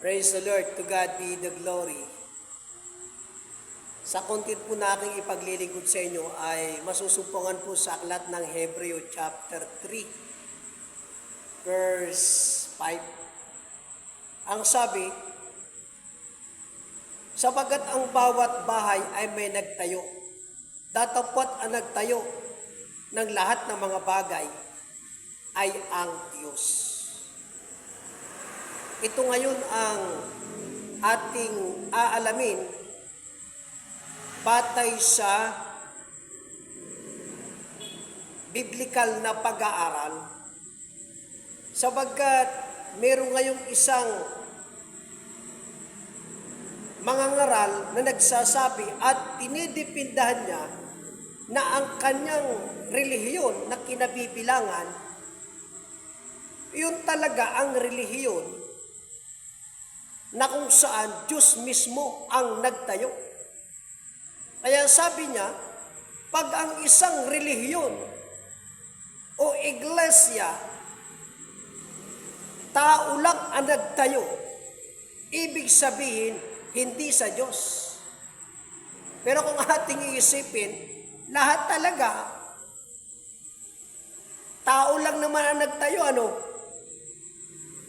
Praise the Lord, to God be the glory. Sa content po na aking ipaglilingkod sa inyo ay masusumpungan po sa aklat ng Hebreo chapter 3, verse 5. Ang sabi, sapagkat ang bawat bahay ay may nagtayo, datapwat ang nagtayo ng lahat ng mga bagay ay ang Diyos. Ito ngayon ang ating aalamin batay sa biblical na pag-aaral, sapagkat meron ngayong isang mangangaral na nagsasabi at tinidipindahan niya na ang kanyang relihiyon na kinabibilangan, yun talaga ang relihiyon na kung saan Diyos mismo ang nagtayo. Kaya sabi niya, pag ang isang relihiyon o iglesia, tao lang ang nagtayo, ibig sabihin, hindi sa Diyos. Pero kung ating iisipin, lahat talaga, tao lang naman ang nagtayo, ano?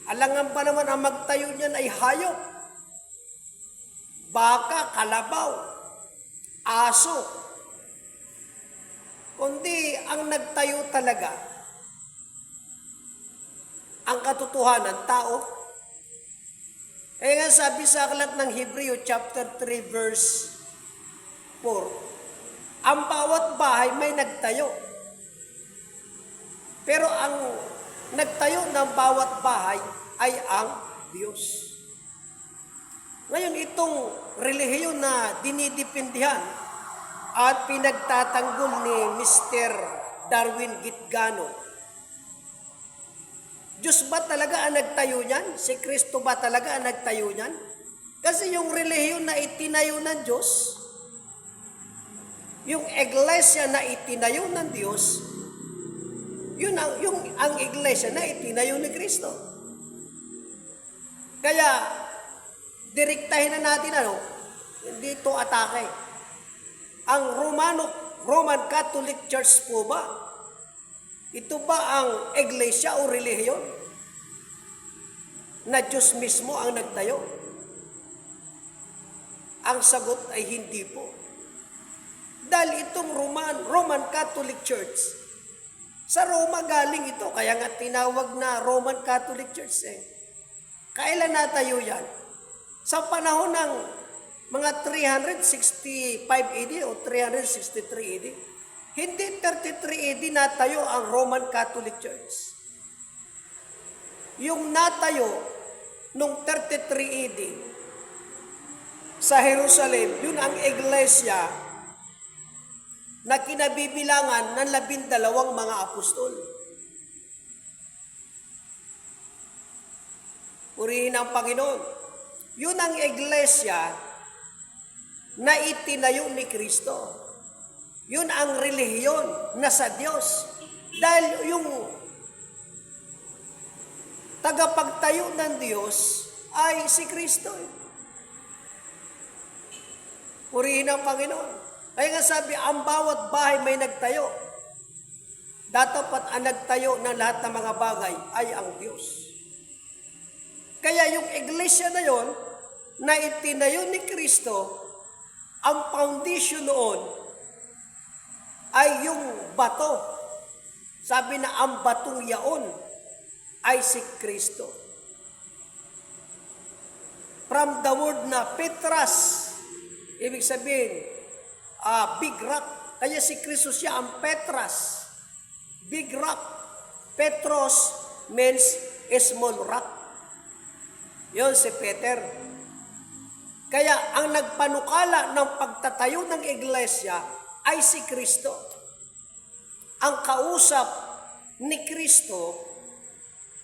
Alangan pa naman ang magtayo niyan ay hayop, baka, kalabaw, aso. Kundi ang nagtayo talaga, ang katotohanan, tao. Kaya nga sabi sa aklat ng Hebreo chapter 3 verse 4, ang bawat bahay may nagtayo. Pero ang nagtayo ng bawat bahay ay ang Diyos. Ngayon, itong relihiyon na dinidipindihan at pinagtatanggol ni Mr. Darwin Gitgano, Diyos ba talaga ang nagtayo niyan? Si Kristo ba talaga ang nagtayo niyan? Kasi yung relihiyon na itinayo ng Diyos, yung iglesia na itinayo ng Diyos, yun ang iglesia na itinayo ni Kristo. Kaya, direktahin na natin, dito atake. Ang Roman Catholic Church po ba? Ito ba ang iglesia o relihiyon na Diyos mismo ang nagtayo? Ang sagot ay hindi po. Dahil itong Roman Catholic Church, sa Roma galing ito, kaya nga tinawag na Roman Catholic Church Kailan natayo yan? Sa panahon ng mga 365 AD o 363 AD. Hindi 33 AD natayo ang Roman Catholic Church. Yung natayo nung 33 AD sa Jerusalem, yun ang iglesia na kinabibilangan ng 12 mga apostol. Purihin ang Panginoon. Yun ang iglesia na itinayo ni Kristo. Yun ang relihiyon na sa Diyos. Dahil yung tagapagtayo ng Diyos ay si Kristo. Purihin ang Panginoon. Kaya nga sabi, ang bawat bahay may nagtayo. Datapat ang nagtayo ng lahat ng mga bagay ay ang Diyos. Kaya yung iglesia na yon na itinayo ni Kristo, ang foundation noon ay yung bato. Sabi na ang batong yaon ay si Kristo. From the word na Petras, ibig sabihin, big rock. Kaya si Kristo siya ang Petras. Big rock. Petros means small rock. Yun si Peter. Kaya ang nagpanukala ng pagtatayo ng iglesia ay si Kristo. Ang kausap ni Kristo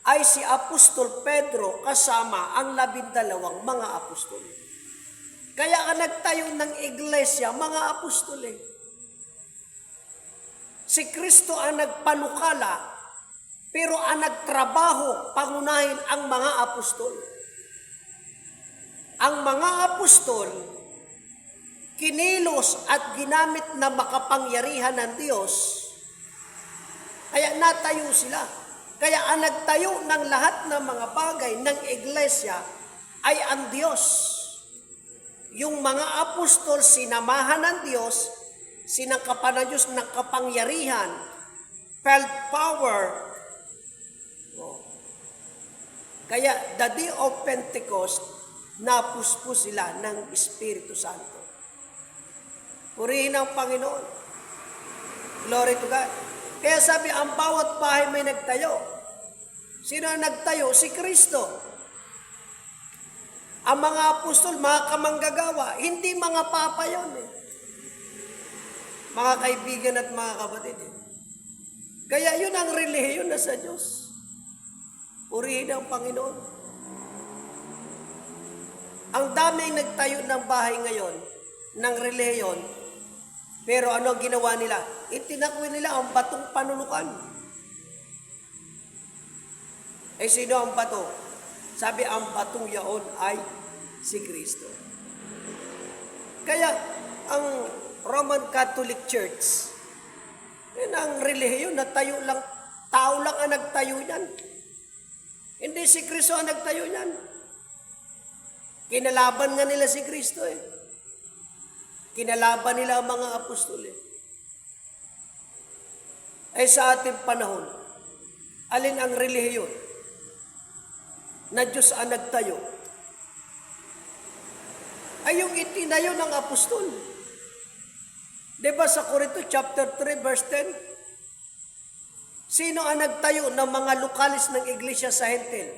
ay si Apostol Pedro kasama ang 12 mga apostol. Kaya ang nagtayo ng iglesia, mga apostol Si Kristo ang nagpanukala, pero ang nagtrabaho, pangunahin ang mga apostol. ang mga apostol, kinilos at ginamit na makapangyarihan ng Diyos, kaya natayo sila. Kaya ang nagtayo ng lahat ng mga bagay ng iglesia ay ang Diyos. Yung mga apostol, sinamahan ng Diyos, sinangkapan ng Diyos ng kapangyarihan, felt power. Kaya the day of Pentecost, napuspos sila ng Espiritu Santo. Purihin ang Panginoon. Glory to God. Kaya sabi, ang bawat bahay may nagtayo. Sino ang nagtayo? Si Kristo. Ang mga apostol, mga kamanggagawa, hindi mga papa yun eh. Mga kaibigan at mga kapatid eh. Kaya yun ang relihiyon na sa Diyos. Purihin ang Panginoon. Ang daming nagtayo ng bahay ngayon, ng relihiyon, pero ano ang ginawa nila? Itinakwil nila ang batong panulukan. Eh sino ang bato? Sabi, ang batong yaon ay si Kristo. Kaya ang Roman Catholic Church, yun ang relihiyon na tayo lang, tao lang ang nagtayo niyan. Hindi si Kristo ang nagtayo niyan. Kinalaban nga nila si Kristo eh. Kinalaban nila ang mga apostol eh. Ay sa ating panahon, alin ang relihiyon na Diyos ang nagtayo? Ay yung itinayo ng apostol. Diba sa Corinto chapter 3 verse 10? Sino ang nagtayo ng mga lokalis ng iglesia sa Hentil?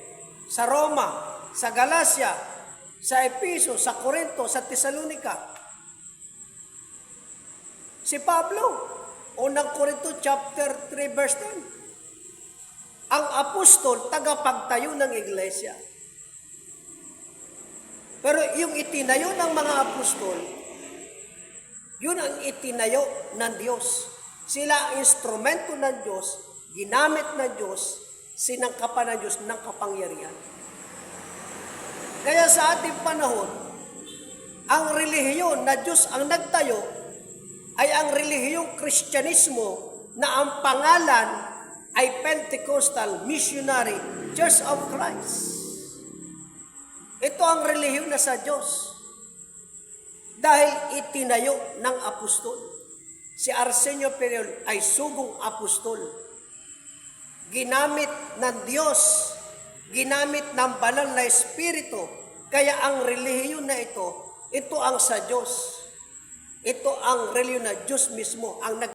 Sa Roma, sa Galacia, sa Epeso, sa Corinto, sa Tesalonica. Si Pablo, unang Corinto chapter 3 verse 10. Ang apostol, tagapagtayo ng iglesia. Pero yung itinayo ng mga apostol, yun ang itinayo ng Diyos. Sila ang instrumento ng Diyos, ginamit ng Diyos, sinangkapan ng Diyos ng kapangyarihan. Kaya sa ating panahon, ang relihiyon na Diyos ang nagtayo ay ang relihiyong Kristyanismo na ang pangalan ay Pentecostal Missionary Church of Christ. Ito ang relihiyon na sa Diyos. Dahil itinayo ng apostol. Si Arsenio Periol ay sugong apostol. Ginamit ng Diyos, ginamit ng banal na Espiritu. Kaya ang relihiyon na ito ang sa Diyos. Ito ang relihiyon na Diyos mismo ang